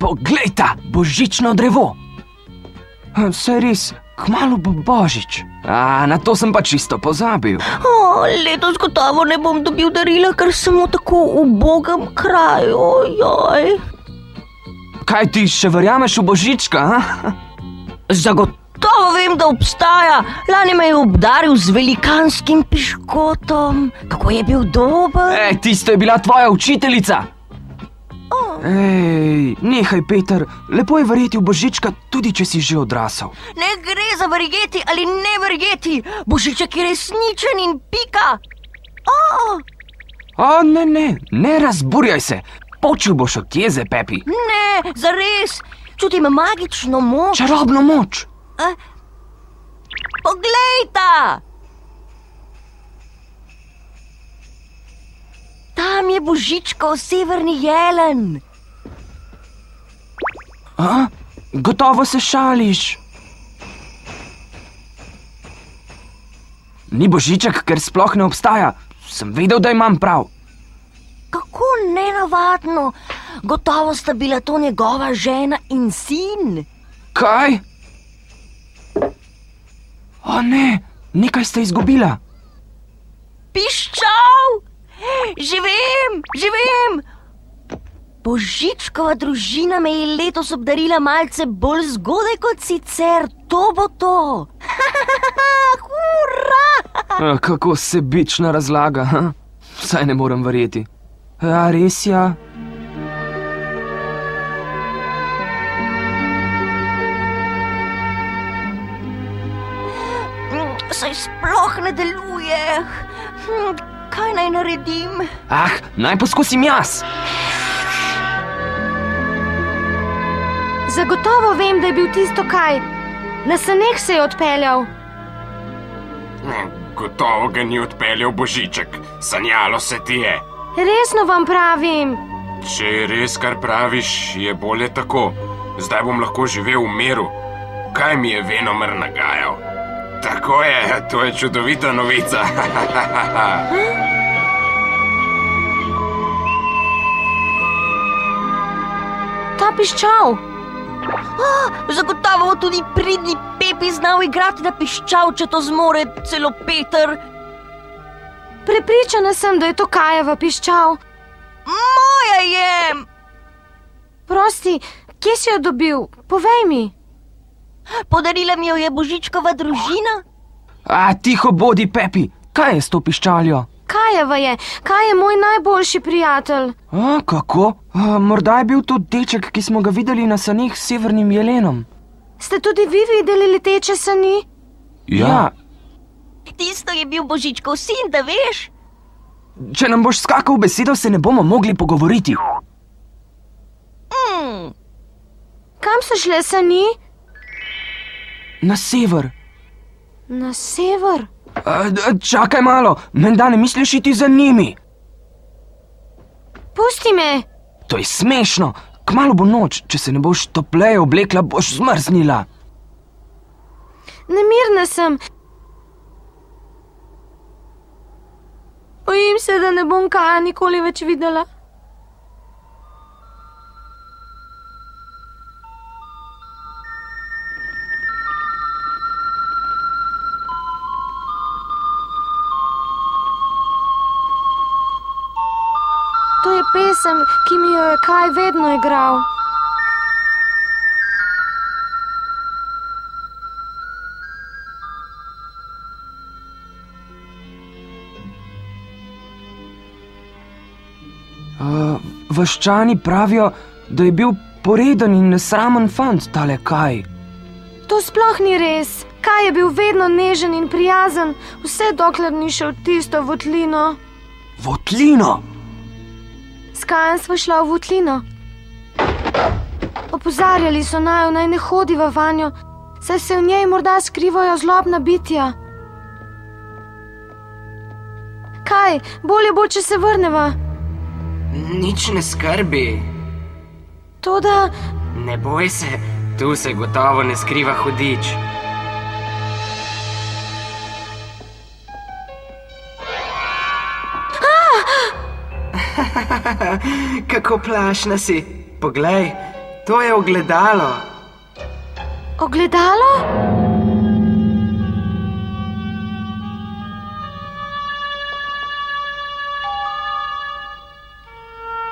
Poglejta, božično drevo. Saj res, kmalu bo Božič. Na to sem pa čisto pozabil. Letos gotovo ne bom dobil darila, ker sem v tako ubogem kraju. Ojoj. Kaj ti še verjameš v Božička? Zagotovo vem, da obstaja. Lani me je obdaril z velikanskim piškotom. Kako je bil dober. Tisto je bila tvoja učiteljica. Nehaj, Peter, lepo je verjeti v Božička, tudi če si že odrasel. Ne gre za verjeti ali ne verjeti. Božiček je resničen in pika. Ne razburjaj se. Počil boš od jeze, Pepi. Ne, zares. Čutim magično moč. Čarobno moč. Poglejta! Tam je Božičkov severni jelen. Gotovo se šališ. Ni Božiček, ker sploh ne obstaja. Sem vedel, da imam prav. Kako nenavadno. Gotovo sta bila to njegova žena in sin. Kaj? Ne, nekaj sta izgubila. Piščal! Živim! Božičkova družina me je letos obdarila malce bolj zgodaj kot sicer. To bo to. Hurra! Kako sebična razlaga. Saj ne morem verjeti. Res ja? Saj sploh ne deluje. Kaj naj naredim? Naj poskusim jaz. Zagotovo vem, da je bil tisto kaj. Na saneh se je odpeljal. Gotovo ga ni odpeljal Božiček. Sanjalo se ti je. Resno vam pravim. Če je res, kar praviš, je bolje tako. Zdaj bom lahko živel v miru. Kaj mi je venomer nagajal? Tako je, to je čudovita novica. Ta piščal. Zagotovo tudi pridni Pepi znal igrati na piščal, če to zmore celo Peter. Prepričana sem, da je to Kajeva piščal. Moja je! Prosti, kje si jo dobil? Povej mi. Podarila mi jo je Božičkova družina. Tiho bodi, Pepi. Kaj je s to piščaljo? Kajeva je. Kaj je moj najboljši prijatelj. Kako? Morda je bil to deček, ki smo ga videli na saneh s severnim jelenom. Ste tudi vi videli leteče sani? Ja. Tisto je bil Božičkov sin, da veš. Če nam boš skakal v besedo, se ne bomo mogli pogovoriti. Kam so šle sani? Na sever. Na sever? Čakaj malo, menda ne misliš iti za njimi? Pusti me! To je smešno. Kmalu bo noč, če se ne boš topleje oblekla, boš zmrznila. Nemirna sem. Bojim se, da ne bom Kaja nikoli več videla. To je pesem, ki mi jo je Kaj vedno igral. Vaščani pravijo, da je bil poreden in nesramen fant, tale Kaj. To sploh ni res. Kaj je bil vedno nežen in prijazen, vse dokler ni šel tisto votlino. Votlino? S Kajem sva šla v votlino. Opozarjali so naju, naj ne hodiva vanjo, saj se v njej morda skrivajo zlobna bitja. Kaj, bolje bo, če se vrneva. Nič ne skrbi. Toda... Ne boj se, tu se gotovo ne skriva hudič. Kako plašna si. Poglej, To je ogledalo. Ogledalo?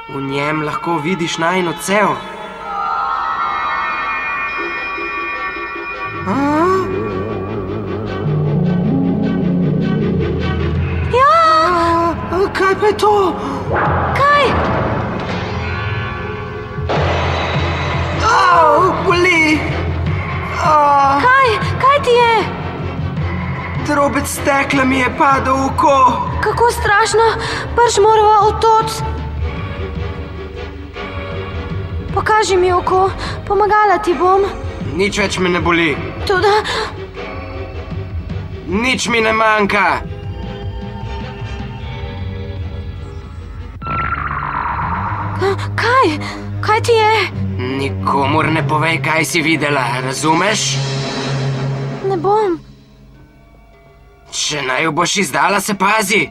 V njem lahko vidiš najino cev. Kaj pa je to? Kaj? Boli! Kaj ti je? Drobec stekla mi je padel v oko. Kako strašno, prš morava otoč. Pokaži mi oko, pomagala ti bom. Nič več me ne boli. Tudi, Nič mi ne manjka. kaj ti je? Nikomur ne povej, kaj si videla, razumeš? Ne bom. Če naj jo boš izdala, se pazi.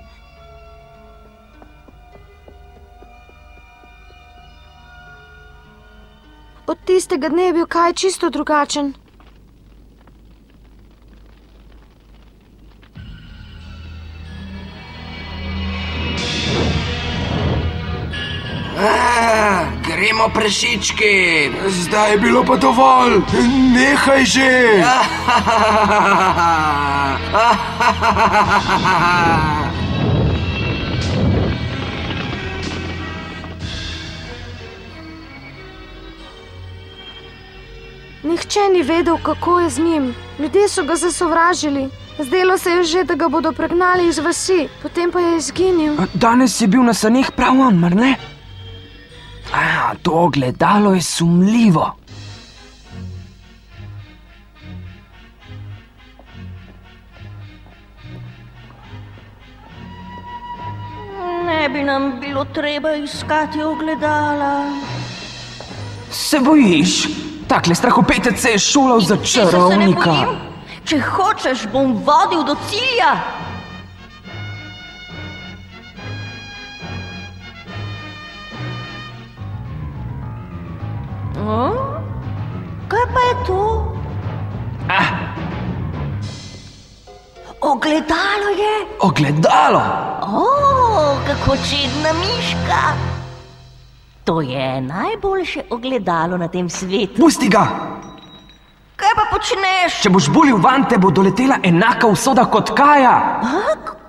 Od tistega dne je bil kaj čisto drugačen. Gremo prešički. Zdaj je bilo pa dovolj. Nehaj že. Nihče ni vedel, kako je z njim. Ljudje so ga zasovražili. Zdelo se je že, da ga bodo pregnali iz vasi, potem pa je izginil. Danes je bil na saneh prav on, mar ne? To ogledalo je sumljivo. Ne bi nam bilo treba iskati ogledala. Se bojiš? Takle strahopetec se je šolal za Česa se ne čarovnika. bojim? Če hočeš, bom vodil do cilja. Kaj pa je to? Ogledalo je. Ogledalo! Kako čedna miška. To je najboljše ogledalo na tem svetu. Pusti ga! Kaj pa počneš? Če boš bulil van, te bo doletela enaka usoda kot Kaja.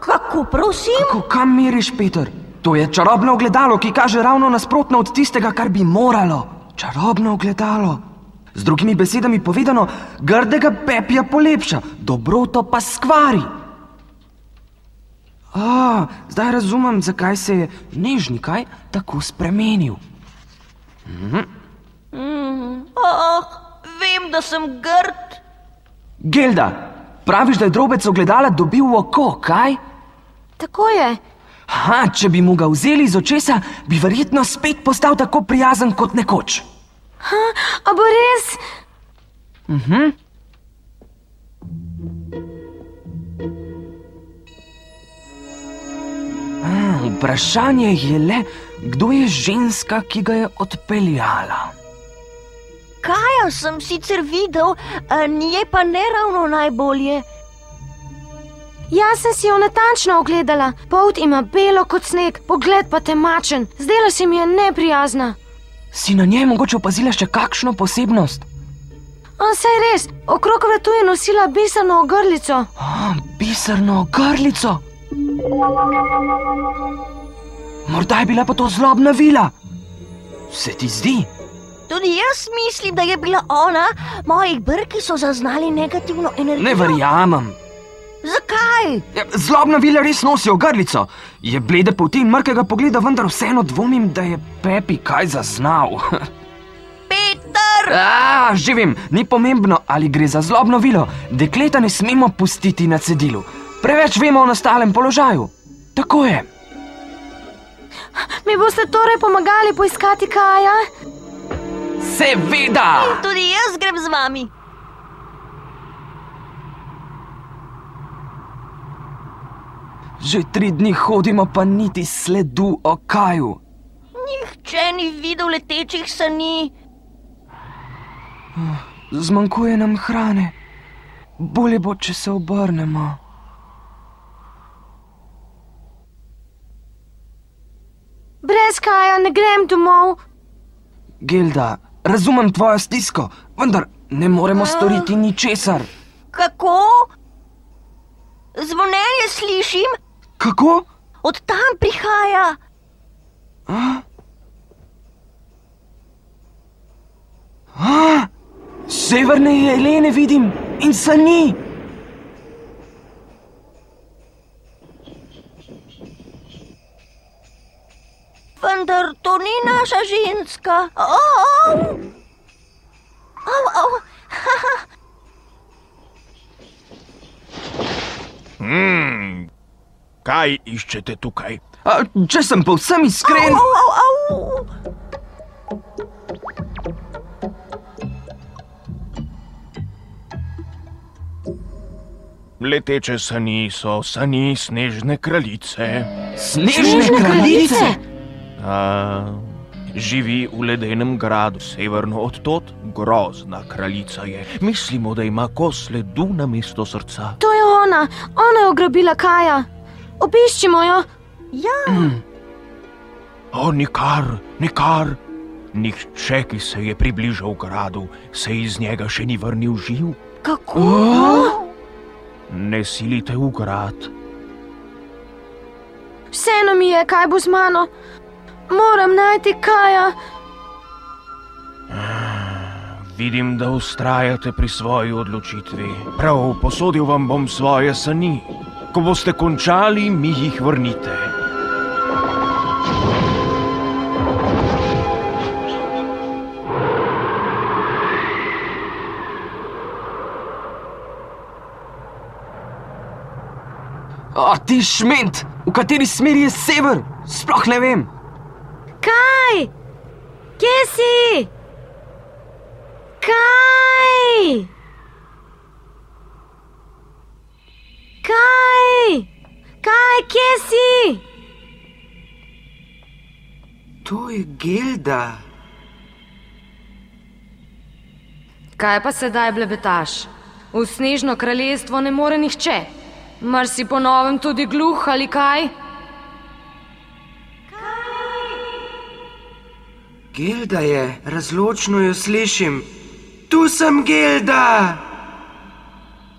Kako, prosim? Kam meriš, Peter? To je čarobno ogledalo, ki kaže ravno nasprotno od tistega, kar bi moralo. Čarobno ogledalo. Z drugimi besedami povedano, grdega pepja polepša, dobroto pa skvari. Zdaj razumem, zakaj se je nežni kaj tako spremenil. Vem, da sem grd. Gelda, praviš, da je drobec ogledala dobil v oko, kaj? Tako je. Če bi mu ga vzeli iz očesa, bi verjetno spet postal tako prijazen kot nekoč. A bo res? Vprašanje je le, kdo je ženska, ki ga je odpeljala. Kaja sem sicer videl, nje pa ne ravno najbolje. Jaz sem si jo natančno ogledala. Polt ima belo kot sneg, pogled pa temačen. Zdela se mi je neprijazna. Si na njej mogoče opazila še kakšno posebnost? Saj res, okrog vratu je nosila biserno ogrlico. Biserno ogrlico? Morda je bila pa to zlobna vila. Se ti zdi? Tudi jaz mislim, da je bila ona. Moji brki so zaznali negativno energijo. Ne verjamem. Zakaj? Zlobna vila res nosi ogrlico. Je blede polti in mrkega pogleda, vendar vseeno dvomim, da je Pepi kaj zaznal. Peter! Že vem, ni pomembno, ali gre za zlobno vilo. Dekleta ne smemo pustiti na cedilu. Preveč vemo o nastalem položaju. Tako je. Mi boste torej pomagali poiskati Kaja? Seveda! Tudi jaz grem z vami. Že 3 dni hodimo, pa niti sledu o Kaju. Nihče ni videl letečih sani. Zmanjkuje nam hrane. Bolje bo, če se obrnemo. Brez Kaja ne grem domov. Gilda, razumem tvojo stisko, vendar ne moremo storiti ničesar. Kako? Zvonjenje slišim, Kako? od tam prihaja. Severne jelene vidim in sani. Vendar to ni naša ženska. Au, au. Kaj iščete tukaj? Če sem povsem iskren, Au. Leteče sani so sani snežne kraljice. snežne kraljice. Živi v ledenem gradu severno od tod, grozna kraljica je. Mislimo, da ima kos ledu namesto srca. To je ona. Ona je ugrabila Kaja. Obiščimo jo. Ja, O, nikar. Nihče, ki se je približal gradu, se iz njega še ni vrnil živ. kako? Ne silite v grad. Vseeno mi je, kaj bo z mano. Moram najti Kaja. Vidim, da vztrajate pri svoji odločitvi. Prav, posodil vam bom svoje sani. Ko boste končali, mi jih vrnite. Ti šment, v kateri smeri je sever? Sploh ne vem. Kaj? Kje si? Kaj? Kaj, kje si? To je Gilda. Kaj pa sedaj blebetaš? V snežno kraljestvo ne more nihče. Mar si po novem tudi gluh ali kaj? Gilda je, razločno jo slišim. Tu sem, Gilda!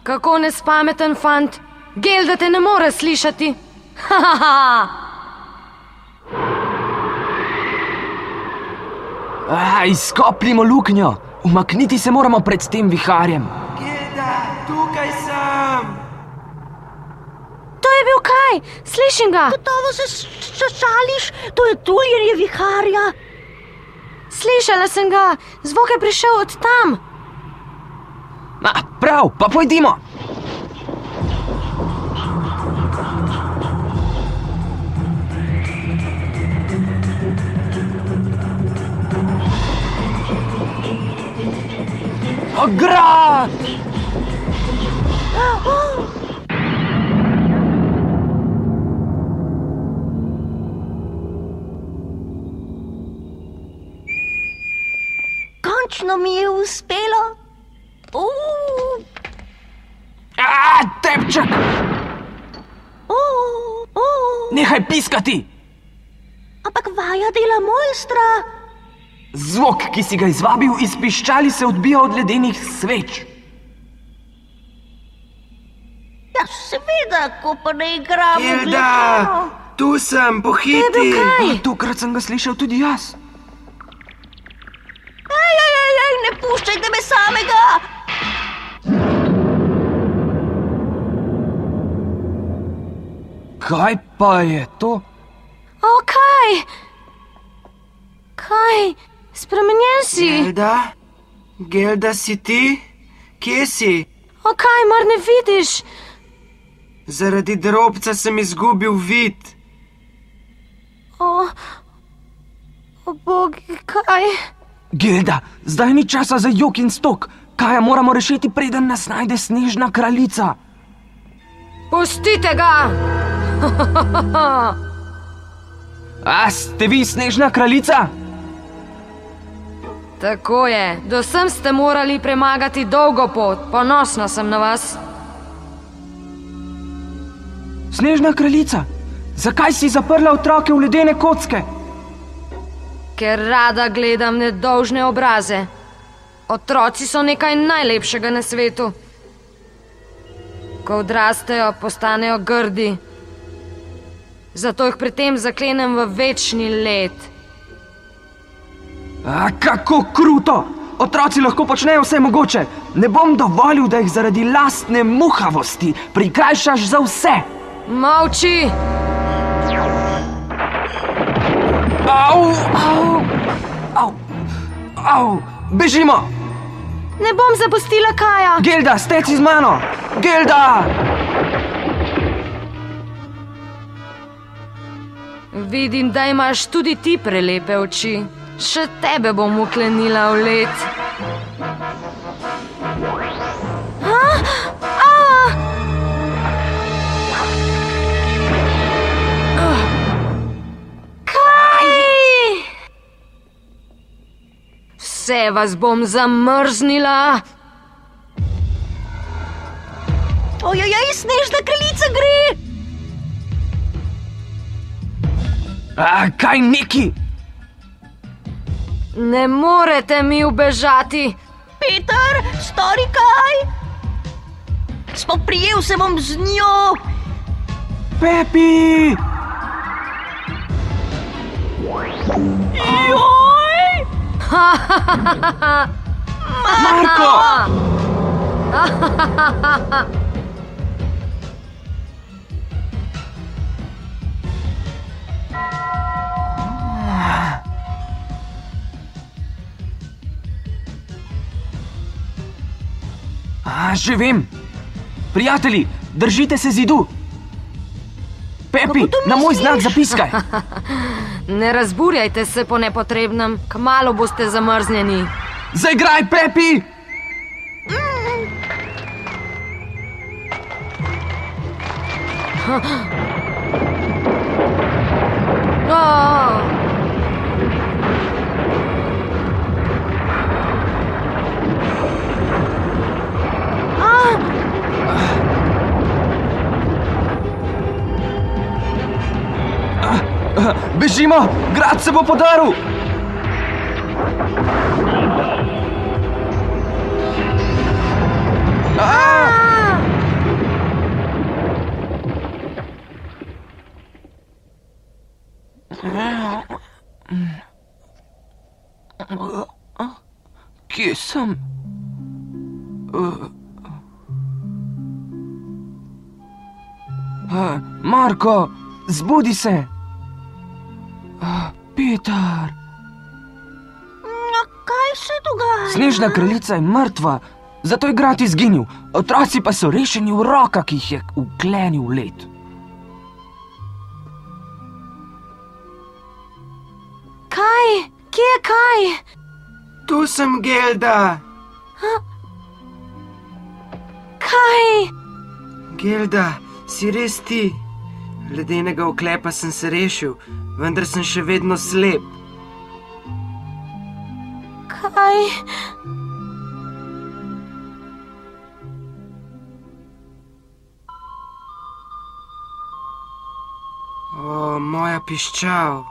Kako nespameten fant. Gilda te ne more slišati. Izkopljimo luknjo. Umakniti se moramo pred tem viharjem. Gilda, tukaj sem! To je bil Kaj, slišim ga. Gotovo se šališ, to je tuljenje viharja. Slišala sem ga, zvok je prišel od tam. Prav, pa pojdimo. Grad! Končno mi je uspelo. Tepček! Nehaj piskati! Ampak vaja dela mojstra. Zvok, ki si ga izvabil iz piščali, se odbija od ledenih sveč. Ja, seveda, ko pa ne igramo. Gilda, tu sem, To je bil pohiti! Kaj. Tokrat sem ga slišal tudi jaz. Ej, ne puščajte me samega. Kaj pa je to? O, Kaj? Kaj? Spremenjen si. Gilda, si ti? Kje si? O, Kaj, mar ne vidiš? Zaradi drobca sem izgubil vid. O bogi, Kaj? Gilda, zdaj ni časa za jok in stok. Kaja moramo rešiti, preden nas najde snežna kraljica. Pustite ga! Ste vi snežna kraljica? Tako je, do sem ste morali premagati dolgo pot. Ponosna sem na vas. Snežna kraljica, zakaj si zaprla otroke v ledene kocke? Ker rada gledam nedolžne obraze. Otroci so nekaj najlepšega na svetu. Ko odrastejo, postanejo grdi. Zato jih pri tem zaklenem v večni led. Kako kruto! Otroci lahko počnejo vse mogoče. Ne bom dovolil, da jih zaradi lastne muhavosti prikrajšaš za vse. Molči! Au! Bežimo! Ne bom zapustila Kaja! Gilda, steci z mano! Gilda! Vidim, da imaš tudi ti prelepe oči. Še tebe bom uklenila v led. Kaj? Vse vas bom zamrznila. Ojej, snežna kraljica gre! Kaj neki? Ne morete mi ubežati. Peter, stori kaj? Spoprijel se bom z njo. Pepi! Joj! Marko! Že vem. Prijatelji, držite se zidu. Pepi, na moj znak zapiskaj. Ne razburjajte se po nepotrebnem. Kmalu boste zamrznjeni. Zaigraj, Pepi! Bežimo! Grad se bo podaril! Kje sem? Marko, zbudi se! Peter! Kaj se dogaja? Snežna kraljica je mrtva, zato je grad izginil. Otroci pa so rešeni v rokah, ki jih je vklenil v led. Kaj? Kje je Kaj? Tu sem, Gilda. Kaj? Gilda, si res ti? Ledenega oklepa sem se rešil, vendar sem še vedno slep. Kaj? O, moja piščal.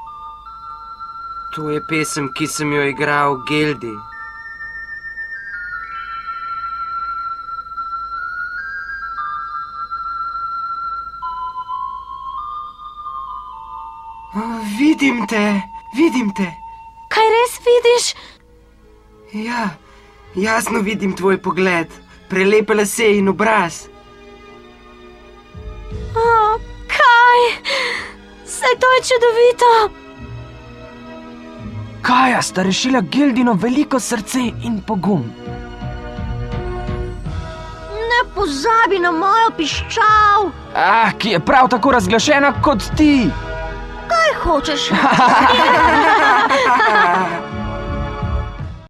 To je pesem, ki sem jo igral Gildi. O, vidim te. Kaj res vidiš? Ja, jasno vidim tvoj pogled, prelepe lase in obraz. Kaj? Saj to je čudovito. Kaja sta rešila Gildino veliko srce in pogum. Ne pozabi na mojo piščal. Ki je prav tako razglašena kot ti. Kaj hočeš?